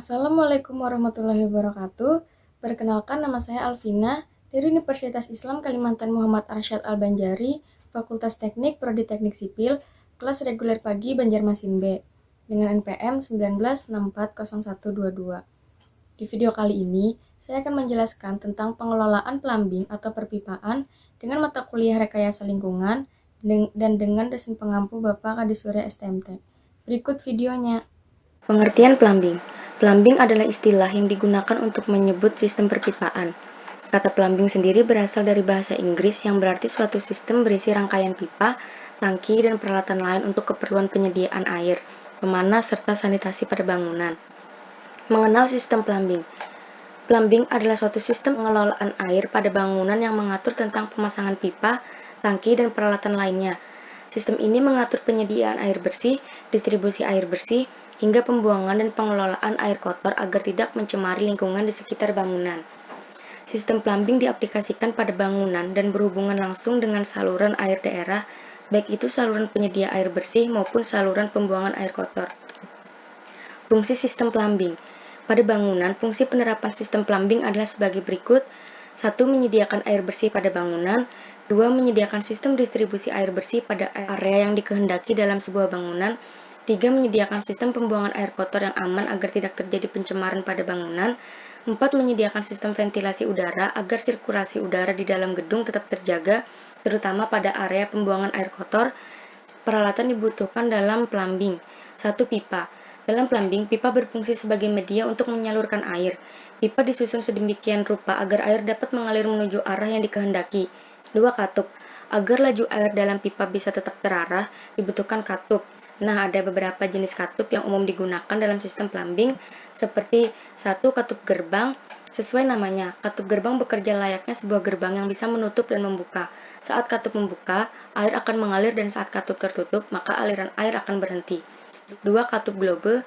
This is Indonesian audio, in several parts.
Assalamualaikum warahmatullahi wabarakatuh. Perkenalkan, nama saya Alvina dari Universitas Islam Kalimantan Muhammad Arsyad Al-Banjari, Fakultas Teknik Prodi Teknik Sipil, kelas reguler pagi Banjarmasin B, dengan NPM 19640122. Di video kali ini, saya akan menjelaskan tentang pengelolaan plumbing atau perpipaan dengan mata kuliah rekayasa lingkungan dan dengan dosen pengampu Bapak Kadi Surya STMT. Berikut videonya. Pengertian plumbing. Plumbing adalah istilah yang digunakan untuk menyebut sistem perpipaan. Kata plumbing sendiri berasal dari bahasa Inggris yang berarti suatu sistem berisi rangkaian pipa, tangki, dan peralatan lain untuk keperluan penyediaan air, pemanas, serta sanitasi pada bangunan. Mengenal sistem plumbing. Plumbing adalah suatu sistem pengelolaan air pada bangunan yang mengatur tentang pemasangan pipa, tangki, dan peralatan lainnya. Sistem ini mengatur penyediaan air bersih, distribusi air bersih, hingga pembuangan dan pengelolaan air kotor agar tidak mencemari lingkungan di sekitar bangunan. Sistem plumbing diaplikasikan pada bangunan dan berhubungan langsung dengan saluran air daerah, baik itu saluran penyedia air bersih maupun saluran pembuangan air kotor. Fungsi sistem plumbing. Pada bangunan, fungsi penerapan sistem plumbing adalah sebagai berikut. 1. Menyediakan air bersih pada bangunan. 2. Menyediakan sistem distribusi air bersih pada area yang dikehendaki dalam sebuah bangunan. 3. Menyediakan sistem pembuangan air kotor yang aman agar tidak terjadi pencemaran pada bangunan. 4. Menyediakan sistem ventilasi udara agar sirkulasi udara di dalam gedung tetap terjaga, terutama pada area pembuangan air kotor. Peralatan dibutuhkan dalam plumbing. 1. Pipa. Dalam plumbing, pipa berfungsi sebagai media untuk menyalurkan air. Pipa disusun sedemikian rupa agar air dapat mengalir menuju arah yang dikehendaki. 2. Katup. Agar laju air dalam pipa bisa tetap terarah, dibutuhkan katup. Nah, ada beberapa jenis katup yang umum digunakan dalam sistem plumbing, seperti 1. Katup gerbang. Sesuai namanya, katup gerbang bekerja layaknya sebuah gerbang yang bisa menutup dan membuka. Saat katup membuka, air akan mengalir dan saat katup tertutup, maka aliran air akan berhenti. 2. Katup globe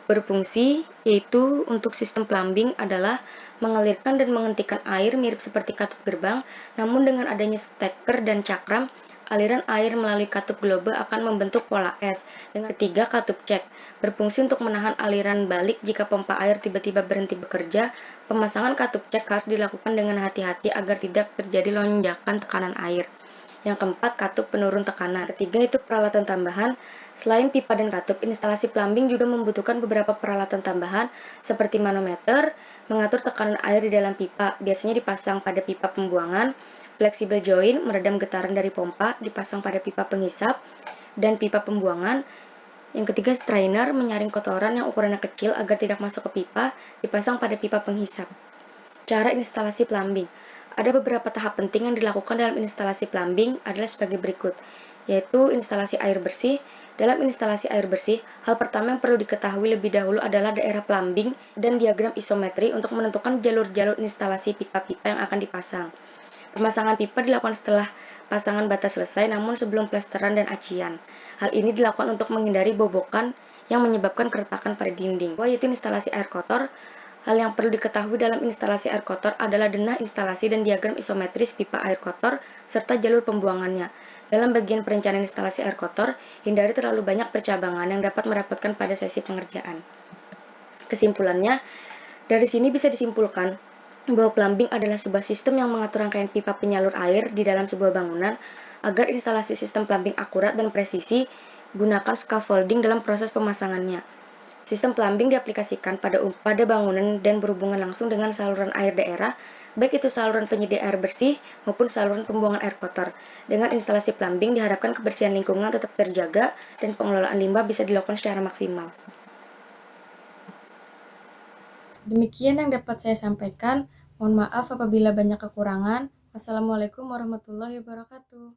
berfungsi, yaitu untuk sistem plumbing adalah mengalirkan dan menghentikan air mirip seperti katup gerbang, namun dengan adanya steker dan cakram, aliran air melalui katup globe akan membentuk pola S. Dengan 3. Katup cek berfungsi untuk menahan aliran balik jika pompa air tiba-tiba berhenti bekerja. Pemasangan katup cek harus dilakukan dengan hati-hati agar tidak terjadi lonjakan tekanan air. Yang keempat, katup penurun tekanan. Ketiga, itu peralatan tambahan. Selain pipa dan katup, instalasi plumbing juga membutuhkan beberapa peralatan tambahan seperti manometer, mengatur tekanan air di dalam pipa, biasanya dipasang pada pipa pembuangan, flexible joint, meredam getaran dari pompa, dipasang pada pipa penghisap, dan pipa pembuangan. Yang ketiga, strainer, menyaring kotoran yang ukurannya kecil agar tidak masuk ke pipa, dipasang pada pipa penghisap. Cara instalasi plumbing. Ada beberapa tahap penting yang dilakukan dalam instalasi plumbing adalah sebagai berikut, yaitu instalasi air bersih. Dalam instalasi air bersih, hal pertama yang perlu diketahui lebih dahulu adalah daerah plumbing dan diagram isometri untuk menentukan jalur-jalur instalasi pipa-pipa yang akan dipasang. Pemasangan pipa dilakukan setelah pasangan bata selesai, namun sebelum plesteran dan acian. Hal ini dilakukan untuk menghindari bobokan yang menyebabkan keretakan pada dinding. Yaitu instalasi air kotor. Hal yang perlu diketahui dalam instalasi air kotor adalah denah instalasi dan diagram isometris pipa air kotor, serta jalur pembuangannya. Dalam bagian perencanaan instalasi air kotor, hindari terlalu banyak percabangan yang dapat merepotkan pada sesi pengerjaan. Kesimpulannya, dari sini bisa disimpulkan bahwa plumbing adalah sebuah sistem yang mengatur rangkaian pipa penyalur air di dalam sebuah bangunan. Agar instalasi sistem plumbing akurat dan presisi, gunakan scaffolding dalam proses pemasangannya. Sistem plumbing diaplikasikan pada bangunan dan berhubungan langsung dengan saluran air daerah, baik itu saluran penyedia air bersih maupun saluran pembuangan air kotor. Dengan instalasi plumbing diharapkan kebersihan lingkungan tetap terjaga dan pengelolaan limbah bisa dilakukan secara maksimal. Demikian yang dapat saya sampaikan. Mohon maaf apabila banyak kekurangan. Wassalamualaikum warahmatullahi wabarakatuh.